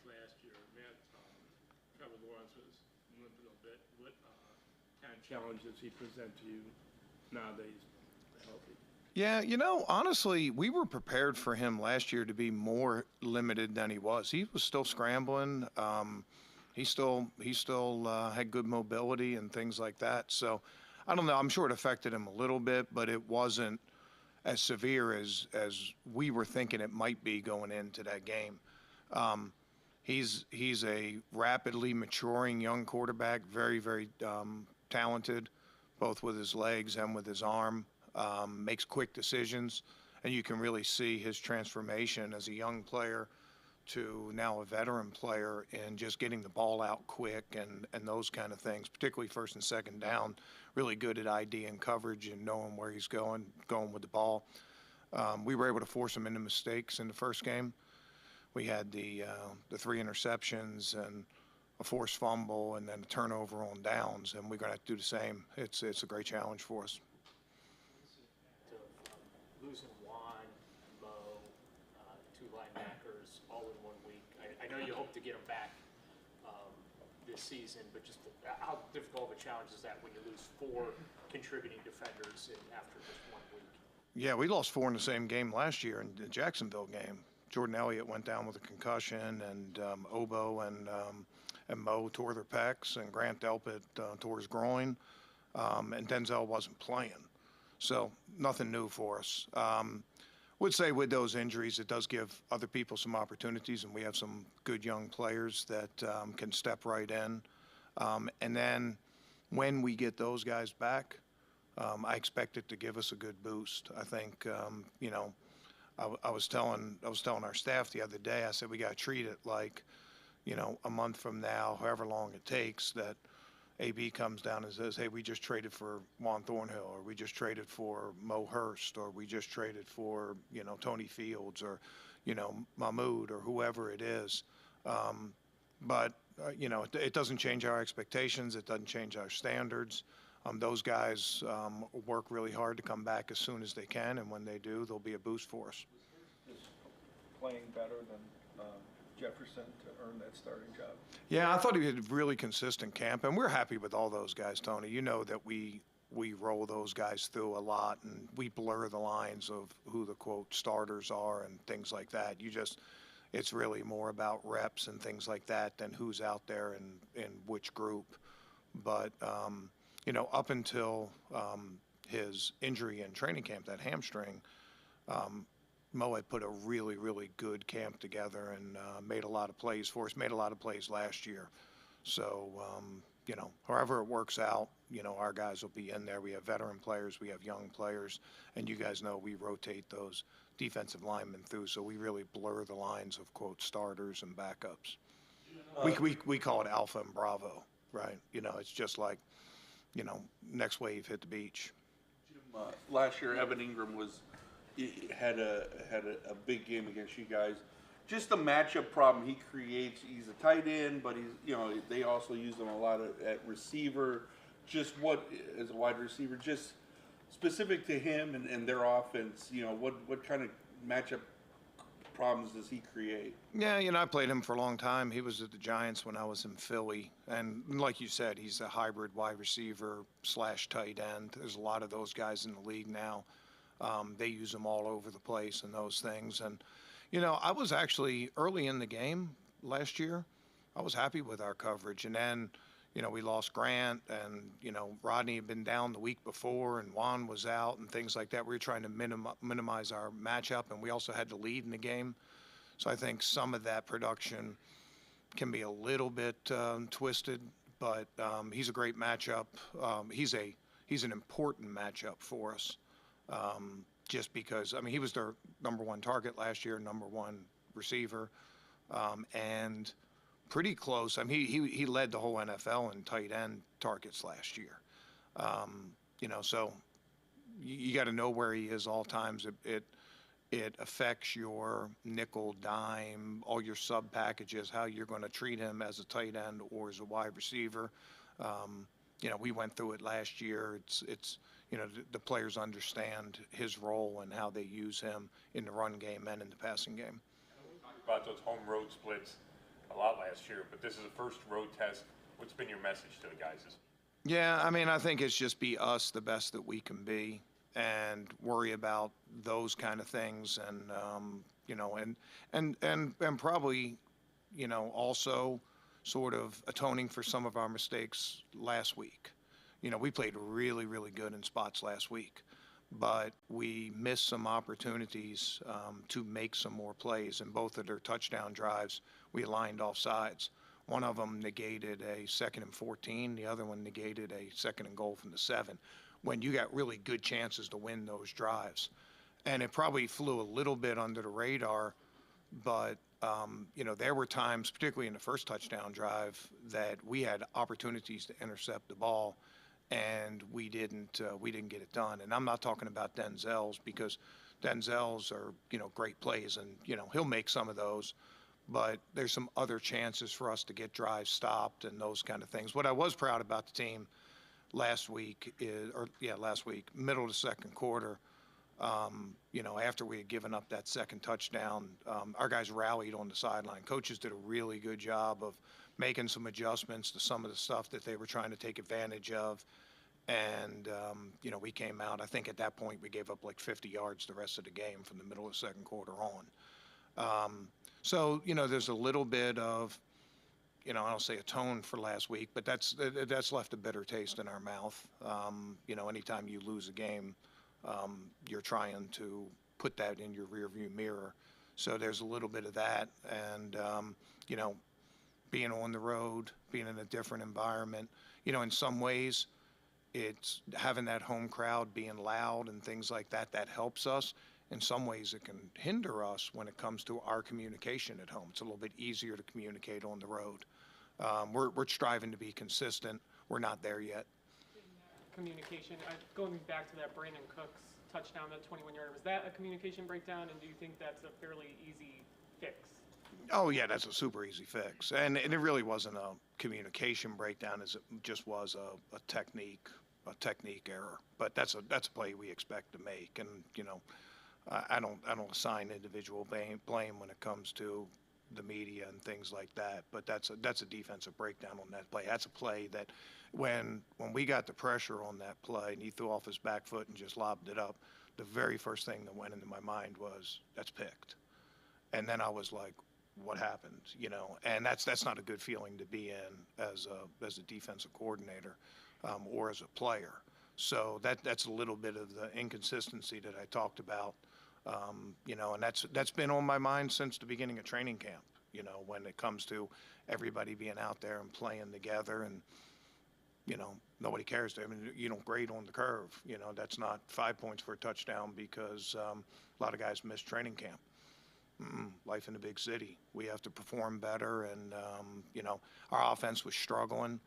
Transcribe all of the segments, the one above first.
last year. Trevor Lawrence was limping a bit. What kind of challenges he present to you now that he's healthy? Yeah, you know, honestly, we were prepared for him last year to be more limited than he was. He was still scrambling. He still had good mobility and things like that. So I don't know. I'm sure it affected him a little bit, but it wasn't as severe as we were thinking it might be going into that game. He's a rapidly maturing young quarterback, very talented, both with his legs and with his arm. Makes quick decisions, and you can really see his transformation as a young player to now a veteran player and just getting the ball out quick and those kind of things, particularly first and second down. Really good at ID and coverage and knowing where he's going with the ball. We were able to force him into mistakes in the first game. We had the 3 interceptions and a forced fumble and then a turnover on downs, and we're going to have to do the same. It's a great challenge for us. Losing Juan, Mo, 2 linebackers all in 1 week. I know you hope to get them back this season, but just how difficult of a challenge is that when you lose 4 contributing defenders after just 1 week? Yeah, we lost 4 in the same game last year in the Jacksonville game. Jordan Elliott went down with a concussion, and Obo and Mo tore their pecs, and Grant Delpit tore his groin, and Denzel wasn't playing. So nothing new for us. Would say with those injuries, it does give other people some opportunities, and we have some good young players that can step right in. And then when we get those guys back, I expect it to give us a good boost. I think, you know, I was telling our staff the other day, I said we got to treat it like, you know, a month from now, however long it takes, that AB comes down and says, hey, we just traded for Juan Thornhill, or we just traded for Mo Hurst, or we just traded for, you know, Tony Fields, or, you know, Mahmoud, or whoever it is. But you know, it doesn't change our expectations. It doesn't change our standards. Those guys work really hard to come back as soon as they can, and when they do, there'll be a boost for us. Is playing better than Jefferson to earn that starting job? Yeah, I thought he had a really consistent camp, and we're happy with all those guys, Tony. You know that we roll those guys through a lot, and we blur the lines of who the, quote, starters are and things like that. It's really more about reps and things like that than who's out there in which group. But, you know, up until his injury in training camp, that hamstring, Mo had put a really good camp together and made a lot of plays for us, made a lot of plays last year. So, you know, however it works out, you know, our guys will be in there. We have veteran players, we have young players, and you guys know we rotate those defensive linemen through, so we really blur the lines of, quote, starters and backups. We call it Alpha and Bravo, right? You know, it's just like, you know, next wave hit the beach. Jim, last year Evan Ingram had a big game against you guys. Just the matchup problem he creates. He's a tight end, but they also use him a lot at receiver. Just what, as a wide receiver, just specific to him and their offense, you know, what kind of matchup problems does he create? Yeah, you know, I played him for a long time. He was at the Giants when I was in Philly. And like you said, he's a hybrid wide receiver / tight end. There's a lot of those guys in the league now. They use them all over the place and those things. And, you know, I was actually early in the game last year, I was happy with our coverage. And then, you know, we lost Grant, and, you know, Rodney had been down the week before, and Juan was out and things like that. We were trying to minimize our matchup, and we also had the lead in the game. So I think some of that production can be a little bit twisted, but he's a great matchup. He's an important matchup for us. Just because, I mean, he was their #1 target last year, #1 receiver, and pretty close. I mean, he led the whole NFL in tight end targets last year. You know, so you got to know where he is all times. It affects your nickel, dime, all your sub packages, how you're going to treat him as a tight end or as a wide receiver. You know, we went through it last year. It's you know, the players understand his role and how they use him in the run game and in the passing game. About those home road splits, a lot last year, but this is the first road test. What's been your message to the guys? Yeah, I mean, I think it's just be us the best that we can be and worry about those kind of things and, you know, and probably, you know, also sort of atoning for some of our mistakes last week. You know, we played really, really good in spots last week, but we missed some opportunities to make some more plays. In both of their touchdown drives, we aligned off sides. One of them negated a 2nd and 14. The other one negated a 2nd and goal from the 7, when you got really good chances to win those drives. And it probably flew a little bit under the radar, but, you know, there were times, particularly in the first touchdown drive, that we had opportunities to intercept the ball, and we didn't get it done. And I'm not talking about Denzel's, because Denzel's are, you know, great plays, and, you know, he'll make some of those. But there's some other chances for us to get drives stopped and those kind of things. What I was proud about the team last week, middle of the second quarter, you know, after we had given up that second touchdown, our guys rallied on the sideline. Coaches did a really good job of making some adjustments to some of the stuff that they were trying to take advantage of. And, you know, we came out, I think at that point we gave up like 50 yards the rest of the game from the middle of the second quarter on. So, you know, there's a little bit of, you know, I don't say atone for last week, but that's left a bitter taste in our mouth. You know, anytime you lose a game, you're trying to put that in your rearview mirror. So there's a little bit of that. And, you know, being on the road, being in a different environment, you know, in some ways, it's having that home crowd being loud and things like that, that helps us. In some ways, it can hinder us when it comes to our communication at home. It's a little bit easier to communicate on the road. We're striving to be consistent. We're not there yet. Communication, going back to that Brandon Cooks touchdown, that 21-yarder, was that a communication breakdown, and do you think that's a fairly easy fix? Oh, yeah, that's a super easy fix. And it really wasn't a communication breakdown, as it just was a technique error. But that's a play we expect to make. And, you know, I don't assign individual blame when it comes to the media and things like that. But that's a defensive breakdown on that play. That's a play that when we got the pressure on that play and he threw off his back foot and just lobbed it up, the very first thing that went into my mind was, that's picked. And then I was like, what happened? You know, and that's not a good feeling to be in as a defensive coordinator or as a player. So that's a little bit of the inconsistency that I talked about. You know, and that's been on my mind since the beginning of training camp, you know, when it comes to everybody being out there and playing together and, you know, nobody cares. I mean, you don't grade on the curve. You know, that's not 5 points for a touchdown because a lot of guys miss training camp. Life in a big city. We have to perform better, and, you know, our offense was struggling,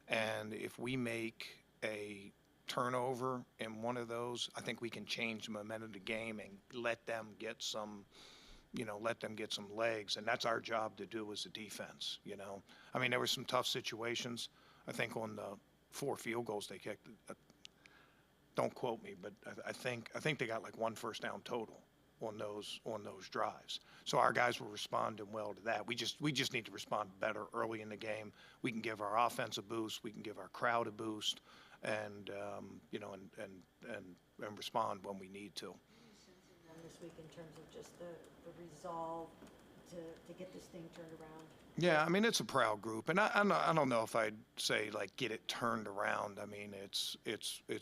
and if we make a turnover in one of those, I think we can change the momentum of the game and let them get some legs, and that's our job to do as a defense, you know. I mean, there were some tough situations. I think on the 4 field goals they kicked, don't quote me, but I think they got like 1 first down total on those drives. So our guys were responding well to that. We just need to respond better early in the game. We can give our offense a boost. We can give our crowd a boost, and you know, and respond when we need to. This week in terms of just the resolve to get this thing turned around. Yeah, I mean, it's a proud group, and I don't know if I'd say like get it turned around. I mean, it's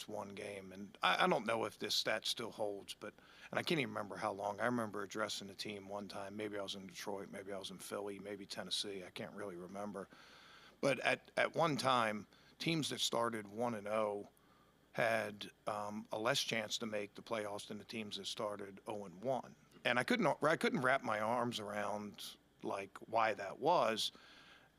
one game, and I don't know if this stat still holds, but and I can't even remember how long. I remember addressing the team one time. Maybe I was in Detroit, maybe I was in Philly, maybe Tennessee. I can't really remember, but at one time, teams that started 1-0 had a less chance to make the playoffs than the teams that started 0-1, and I couldn't wrap my arms around like why that was.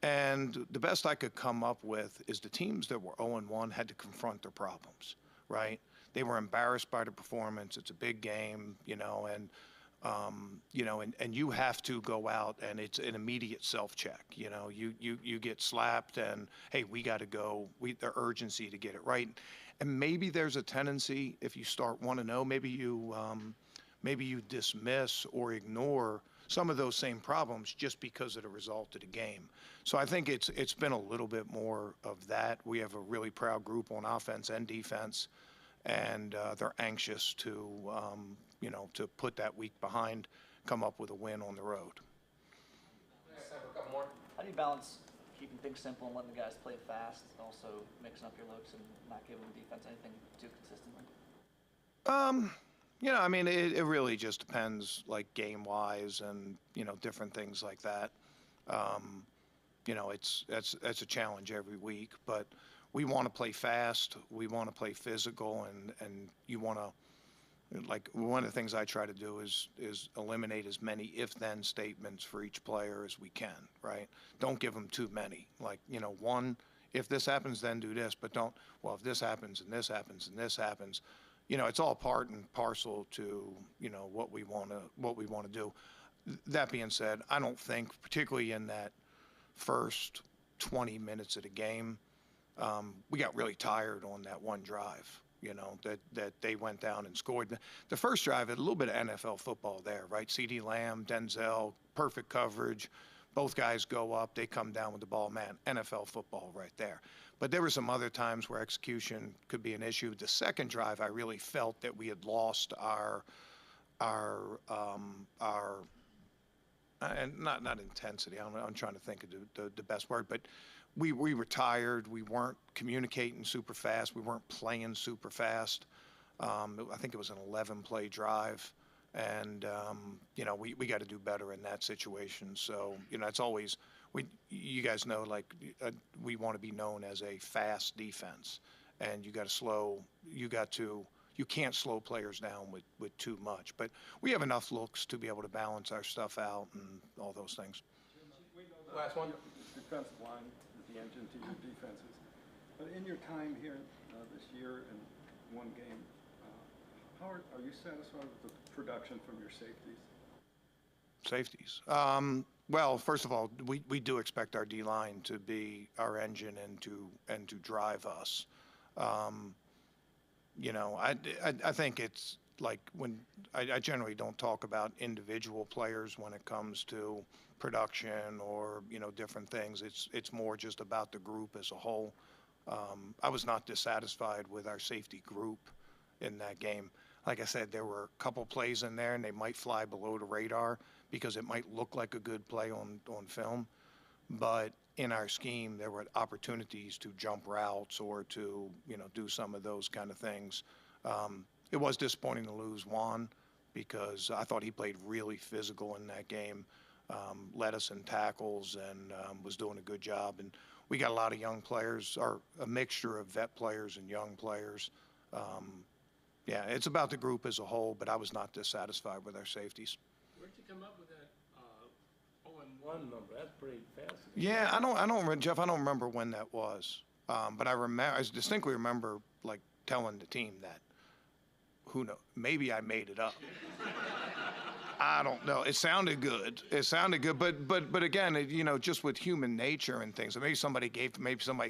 And the best I could come up with is the teams that were 0-1 had to confront their problems, right? They were embarrassed by the performance. It's a big game, you know, and you know, and you have to go out and it's an immediate self-check. You know, you get slapped and hey, we got to go. The urgency to get it right. And maybe there's a tendency if you start 1-0, maybe you dismiss or ignore some of those same problems just because of the result of the game. So I think it's been a little bit more of that. We have a really proud group on offense and defense, and they're anxious to, to put that week behind, come up with a win on the road. How do you balance keeping things simple and letting the guys play fast, also mixing up your looks and not giving the defense anything too consistently? I mean, it really just depends, like game-wise and, different things like that. That's a challenge every week, but we want to play fast, we want to play physical, and you want to, like, one of the things I try to do is eliminate as many if-then statements for each player as we can, right? Don't give them too many. Like, one, if this happens, then do this, but don't, well, if this happens and this happens and this happens, it's all part and parcel to, what we want to do. That being said, I don't think, particularly in that first 20 minutes of the game, we got really tired on that one drive. That they went down and scored. The first drive had a little bit of NFL football there, right? CeeDee Lamb, Denzel, perfect coverage. Both guys go up, they come down with the ball, man, NFL football right there. But there were some other times where execution could be an issue. The second drive, I really felt that we had lost our and not intensity. I'm trying to think of the best word, but we were tired. We weren't communicating super fast. We weren't playing super fast. I think it was an 11-play drive, and we got to do better in that situation. So it's always you guys know, like, we want to be known as a fast defense, and you can't slow players down with too much. But we have enough looks to be able to balance our stuff out and all those things. Last one. Defensive line is the engine to your defenses. But in your time here this year in one game, how are you satisfied with the production from your safeties? Safeties. Well, first of all, we do expect our D-line to be our engine and to drive us. I think it's like when I generally don't talk about individual players when it comes to production or different things. It's more just about the group as a whole. I was not dissatisfied with our safety group in that game. Like I said, there were a couple plays in there, and they might fly below the radar because it might look like a good play on film. But in our scheme, there were opportunities to jump routes or to, do some of those kind of things. It was disappointing to lose Juan because I thought he played really physical in that game, led us in tackles, and was doing a good job. And we got a lot of young players, or a mixture of vet players and young players. Yeah, it's about the group as a whole, but I was not dissatisfied with our safeties. Where'd you come up with that 0-1 number? That's pretty fast. Yeah, I don't, Jeff, I don't remember when that was. But I distinctly remember, like, telling the team that. Who knows? Maybe I made it up. I don't know. It sounded good. But again, just with human nature and things, maybe somebody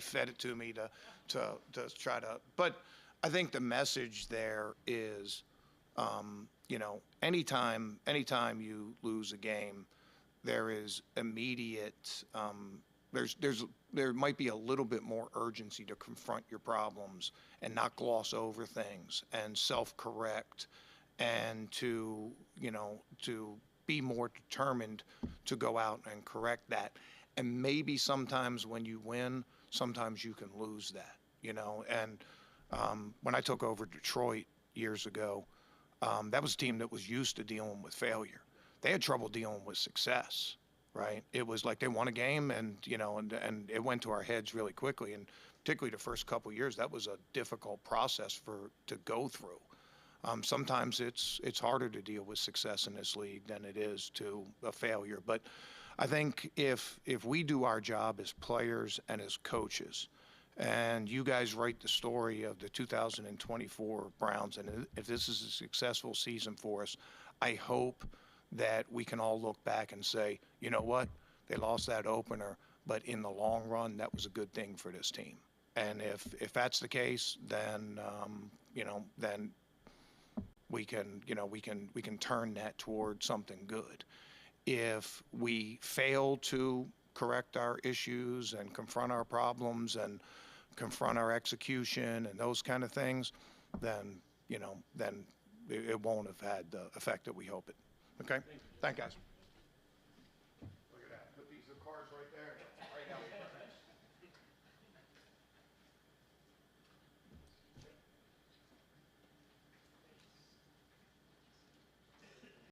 fed it to me to try to. But I think the message there is, anytime you lose a game, there is immediate. There might be a little bit more urgency to confront your problems and not gloss over things and self-correct, and to be more determined to go out and correct that. And maybe sometimes when you win, sometimes you can lose that, and when I took over Detroit years ago, that was a team that was used to dealing with failure. They had trouble dealing with success, right? It was like they won a game, and and it went to our heads really quickly. And particularly the first couple of years, that was a difficult process to go through. Sometimes it's harder to deal with success in this league than it is to a failure. But I think if we do our job as players and as coaches, and you guys write the story of the 2024 Browns, and if this is a successful season for us, I hope that we can all look back and say, you know what, they lost that opener, but in the long run, that was a good thing for this team. And if that's the case, then then we can turn that toward something good. If we fail to correct our issues and confront our problems and confront our execution and those kind of things, then, then it won't have had the effect that we hope it. Okay? Thank you, guys.